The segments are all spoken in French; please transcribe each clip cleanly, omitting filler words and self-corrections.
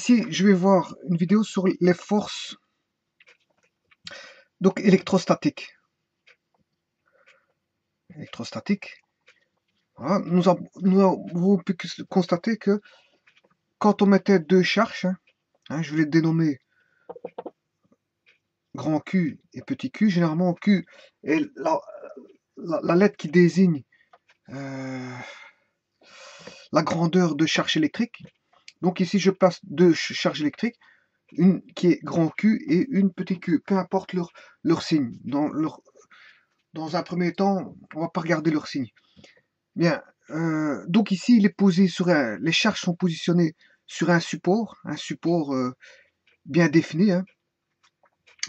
ici, je vais voir une vidéo sur les forces donc électrostatiques. Voilà. Nous avons pu constater que quand on mettait deux charges, je vais les dénommer grand Q et petit q, généralement Q est la lettre qui désigne la grandeur de charge électrique. Donc ici, je place deux charges électriques, une qui est grand Q et une petit q, peu importe leur signe. Dans un premier temps, on va pas regarder leur signe. Bien, donc ici, il est posé sur les charges sont positionnées sur un support bien défini.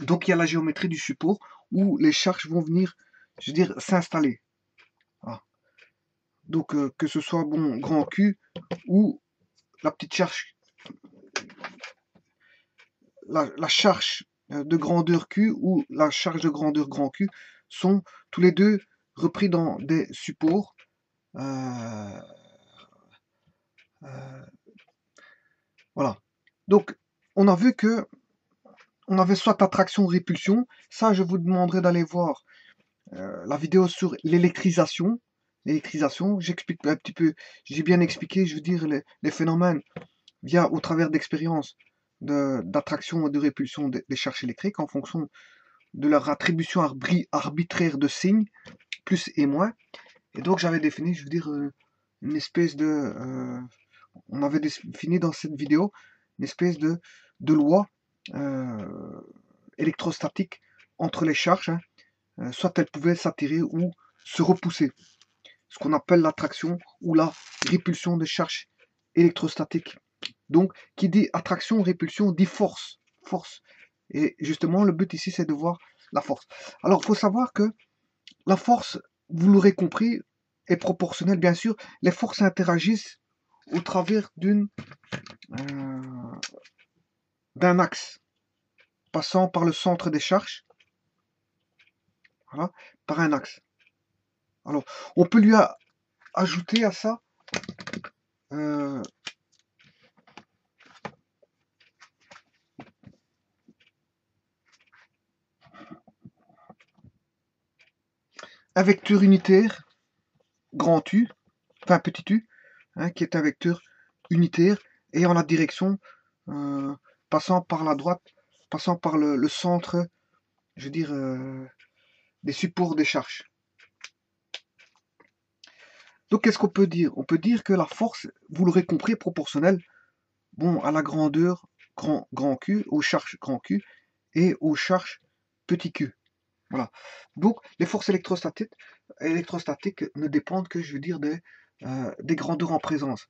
Donc il y a la géométrie du support où les charges vont venir, je veux dire, s'installer. Voilà. Donc que ce soit bon grand Q ou la petite charge, la charge de grandeur Q ou la charge de grandeur grand Q sont tous les deux repris dans des supports. Voilà. Donc on a vu que on avait soit attraction ou répulsion. Ça, je vous demanderai d'aller voir la vidéo sur l'électrisation. J'explique un petit peu, j'ai bien expliqué, je veux dire, les phénomènes au travers d'expériences d'attraction et de répulsion des charges électriques en fonction de leur attribution arbitraire de signes, plus et moins. Et donc j'avais défini, je veux dire, une espèce de... on avait défini dans cette vidéo une espèce de loi électrostatique entre les charges, soit elles pouvaient s'attirer ou se repousser. Ce qu'on appelle l'attraction ou la répulsion des charges électrostatiques. Donc, qui dit attraction, répulsion, dit force. Et justement, le but ici, c'est de voir la force. Alors, il faut savoir que la force, vous l'aurez compris, est proportionnelle, bien sûr. Les forces interagissent au travers d'un axe passant par le centre des charges. Voilà, par un axe. Alors, on peut lui ajouter à ça un vecteur unitaire, grand U, enfin petit u, qui est un vecteur unitaire ayant la direction passant par la droite, passant par le centre, je veux dire, des supports des charges. Donc qu'est-ce qu'on peut dire? On peut dire que la force, vous l'aurez compris, est proportionnelle à la grandeur grand Q, aux charges grand Q et aux charges petit q. Voilà. Donc les forces électrostatiques ne dépendent que, je veux dire, des grandeurs en présence.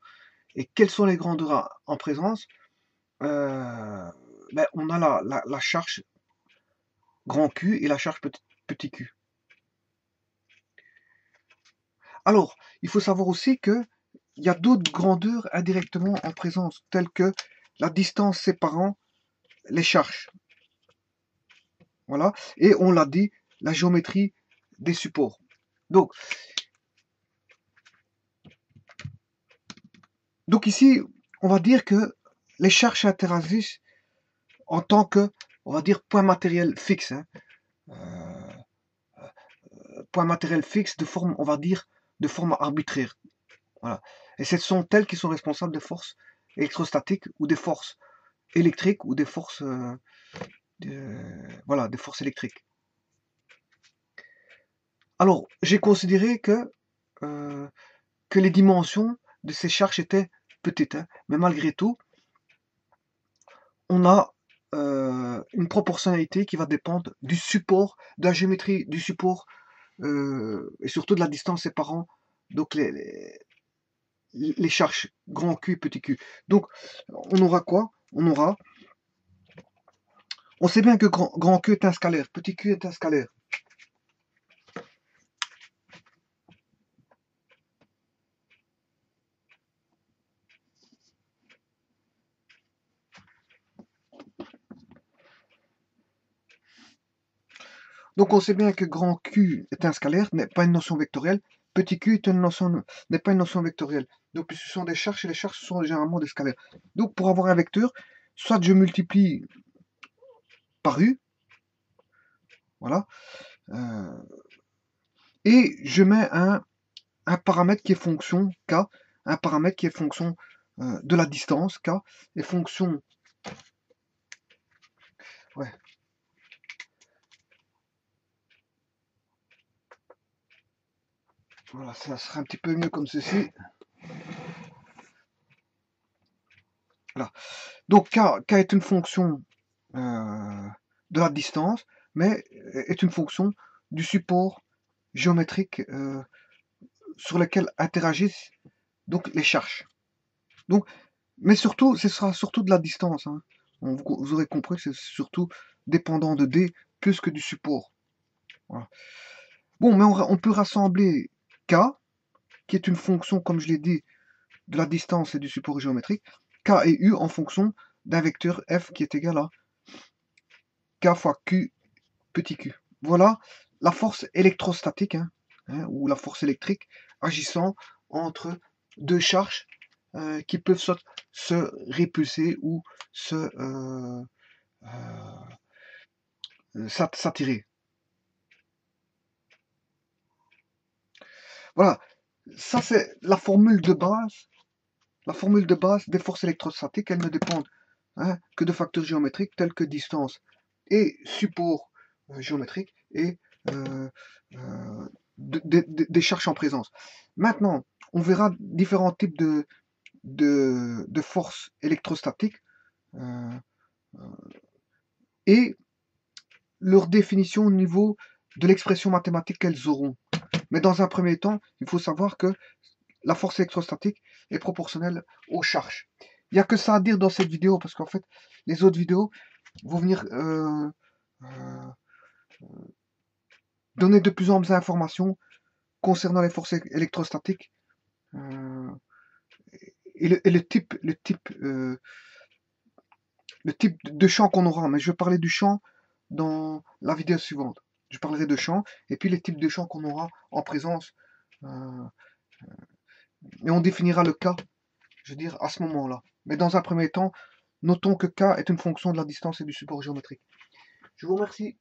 Et quelles sont les grandeurs en présence? On a la charge grand Q et la charge petit q. Alors, il faut savoir aussi qu'il y a d'autres grandeurs indirectement en présence, telles que la distance séparant les charges. Voilà. Et on l'a dit, la géométrie des supports. Donc ici, on va dire que les charges interagissent en tant que, on va dire, point matériel fixe. Point matériel fixe de forme, on va dire, de forme arbitraire. Voilà. Et ce sont elles qui sont responsables des forces électrostatiques ou des forces électriques ou des forces, voilà, des forces électriques. Alors, j'ai considéré que les dimensions de ces charges étaient petites, mais malgré tout, on a une proportionnalité qui va dépendre du support, de la géométrie du support et surtout de la distance séparant donc les charges grand Q et petit q. Donc on aura quoi? On sait bien que grand Q est un scalaire, petit q est un scalaire. Donc on sait bien que grand Q est un scalaire, n'est pas une notion vectorielle. Petit q n'est pas une notion vectorielle. Donc ce sont des charges et les charges sont généralement des scalaires. Donc pour avoir un vecteur, soit je multiplie par U, voilà, et je mets un paramètre qui est fonction K, un paramètre qui est fonction de la distance K, et fonction... Ouais. Voilà, ça sera un petit peu mieux comme ceci. Voilà. Donc K est une fonction de la distance, mais est une fonction du support géométrique sur lequel interagissent donc les charges. Donc, mais surtout, ce sera surtout de la distance. Hein. Vous aurez compris que c'est surtout dépendant de D plus que du support. Voilà. Bon, mais on peut rassembler K, qui est une fonction, comme je l'ai dit, de la distance et du support géométrique, K et U en fonction d'un vecteur F qui est égal à K fois Q petit q. Voilà la force électrostatique, ou la force électrique agissant entre deux charges qui peuvent se répulser ou s'attirer. Voilà, ça c'est la formule de base. La formule de base des forces électrostatiques, elles ne dépendent que de facteurs géométriques tels que distance et support géométrique et des charges en présence. Maintenant, on verra différents types de forces électrostatiques et leur définition au niveau de l'expression mathématique qu'elles auront. Mais dans un premier temps, il faut savoir que la force électrostatique est proportionnelle aux charges. Il n'y a que ça à dire dans cette vidéo, parce qu'en fait, les autres vidéos vont venir donner de plus en plus d'informations concernant les forces électrostatiques et le type de champ qu'on aura. Mais je vais parler du champ dans la vidéo suivante. Je parlerai de champ et puis les types de champs qu'on aura en présence. Et on définira le cas, je veux dire, à ce moment-là. Mais dans un premier temps, notons que K est une fonction de la distance et du support géométrique. Je vous remercie.